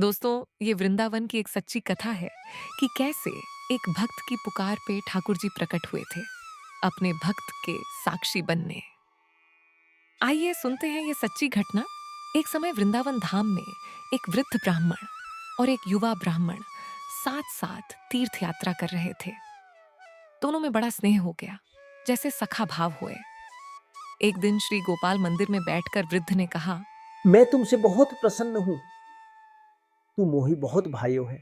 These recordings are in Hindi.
दोस्तों, ये वृंदावन की एक सच्ची कथा है कि कैसे एक भक्त की पुकार पे ठाकुर जी प्रकट हुए थे अपने भक्त के साक्षी बनने। आइए सुनते हैं ये सच्ची घटना। एक समय वृंदावन धाम में एक वृद्ध ब्राह्मण और एक युवा ब्राह्मण साथ साथ तीर्थ यात्रा कर रहे थे। दोनों में बड़ा स्नेह हो गया, जैसे सखा भाव हुए। एक दिन श्री गोपाल मंदिर में बैठकर वृद्ध ने कहा, मैं तुमसे बहुत प्रसन्न हूं। तू मोही बहुत भाइयों है,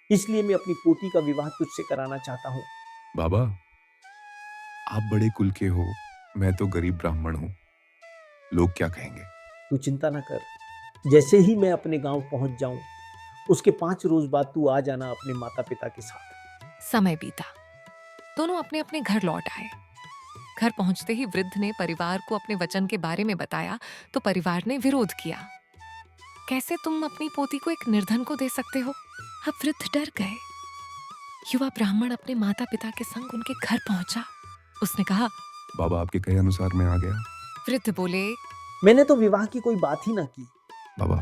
इसलिए मैं अपनी पोती का विवाह तुझसे कराना चाहता हूं। बाबा, आप बड़े कुल के हो, मैं तो गरीब ब्राह्मण हूँ। लोग क्या कहेंगे? तू चिंता ना कर। जैसे ही मैं अपने गांव पहुंच जाऊं, उसके 5 रोज बाद तू आ जाना अपने माता पिता के साथ। समय बीता। दोनों अपने अपने घर लौट आए। घर पहुंचते ही वृद्ध ने परिवार को अपने वचन के बारे में बताया तो परिवार ने विरोध किया। कैसे तुम अपनी पोती को एक निर्धन को दे सकते हो? अब वृद्ध डर गए। युवा ब्राह्मण अपने माता पिता के संग उनके घर पहुंचा। उसने कहा, बाबा, आपके कहे अनुसार मैं आ गया। वृद्ध बोले, मैंने तो विवाह की कोई बात ही ना की। बाबा,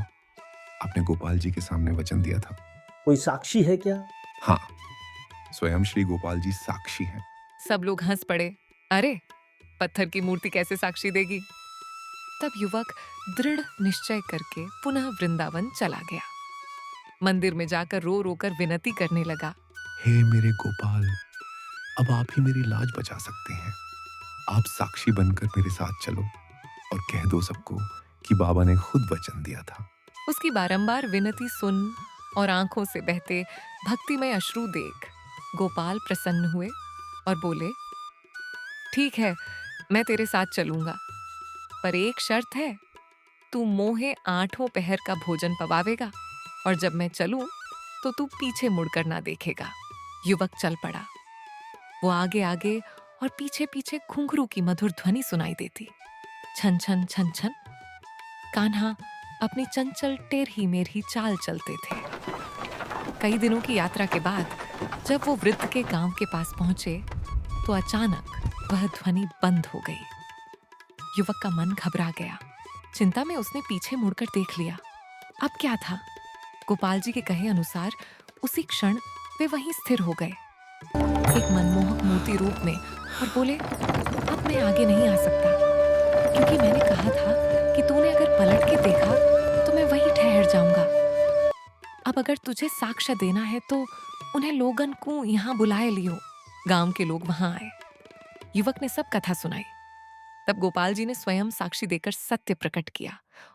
आपने गोपाल जी के सामने वचन दिया था। कोई साक्षी है क्या? हाँ, स्वयं श्री गोपाल जी साक्षी हैं। सब लोग हंस पड़े। अरे, पत्थर की मूर्ति कैसे साक्षी देगी? तब युवक दृढ़ निश्चय करके पुनः वृंदावन चला गया। मंदिर में जाकर रो रो कर विनती करने लगा, हे मेरे गोपाल, अब आप ही मेरी लाज बचा सकते हैं। आप साक्षी बनकर मेरे साथ चलो और कह दो सबको कि बाबा ने खुद वचन दिया था। उसकी बारंबार विनती सुन और आंखों से बहते भक्तिमय अश्रु देख गोपाल प्रसन्न हुए और बोले, ठीक है, मैं तेरे साथ चलूंगा, पर एक शर्त है, तू मोहे 8 पहर का भोजन पवावेगा और जब मैं चलूं तो तू पीछे मुड़कर ना देखेगा। युवक चल पड़ा। वो आगे आगे और पीछे पीछे घुंघरू की मधुर ध्वनि सुनाई देती। छन छन छन छन। कान्हा अपनी चंचल टेढ़ी मेढ़ी चाल चलते थे। कई दिनों की यात्रा के बाद जब वो वृद्ध के गांव के पास पहुंचे तो अचानक वह ध्वनि बंद हो गई। युवक का मन घबरा गया। चिंता में उसने पीछे मुड़कर देख लिया। अब क्या था? गोपाल जी के कहे अनुसार उसी क्षण वे वहीं स्थिर हो गए, एक मनमोहक मूर्ति रूप में, और बोले, अब मैं आगे नहीं आ सकता, क्योंकि मैंने कहा था कि तूने अगर पलट के देखा तो मैं वहीं ठहर जाऊंगा। अब अगर तुझे साक्ष्य देना है तो उन्हें लोगन को यहाँ बुलाए लियो। गांव के लोग वहां आए। युवक ने सब कथा सुनाई। तब गोपाल जी ने स्वयं साक्षी देकर सत्य प्रकट किया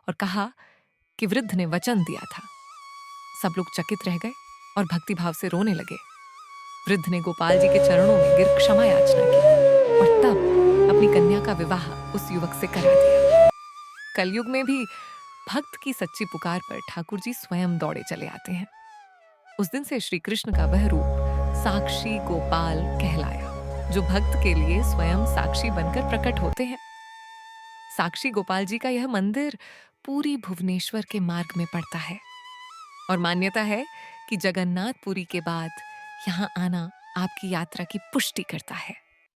और कहा कि वृद्ध ने वचन दिया था। सब लोग चकित रह गए और भक्तिभाव से रोने लगे। वृद्ध ने गोपाल जी के चरणों में गिर क्षमा याचना की और तब अपनी कन्या का विवाह उस युवक से करा दिया। कलयुग में भी भक्त की सच्ची पुकार पर ठाकुर जी स्वयं दौड़े चले आते हैं। उस दिन से श्री कृष्ण का वह रूप साक्षी गोपाल कहलाया, जो भक्त के लिए स्वयं साक्षी बनकर प्रकट होते हैं। साक्षी गोपाल जी का यह मंदिर पूरी भुवनेश्वर के मार्ग में पड़ता है और मान्यता है कि जगन्नाथपुरी के बाद यहाँ आना आपकी यात्रा की पुष्टि करता है।